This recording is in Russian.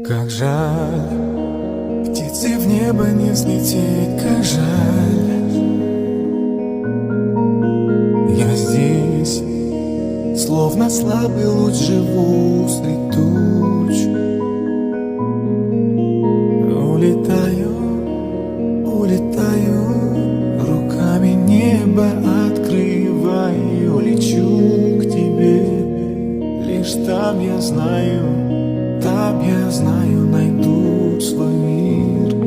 Как жаль, птицы в небо не взлететь, как жаль. Я здесь, словно слабый луч, живу средь туч. Улетаю, улетаю, руками небо открываю. Лечу к тебе, лишь там я знаю, найду свой мир.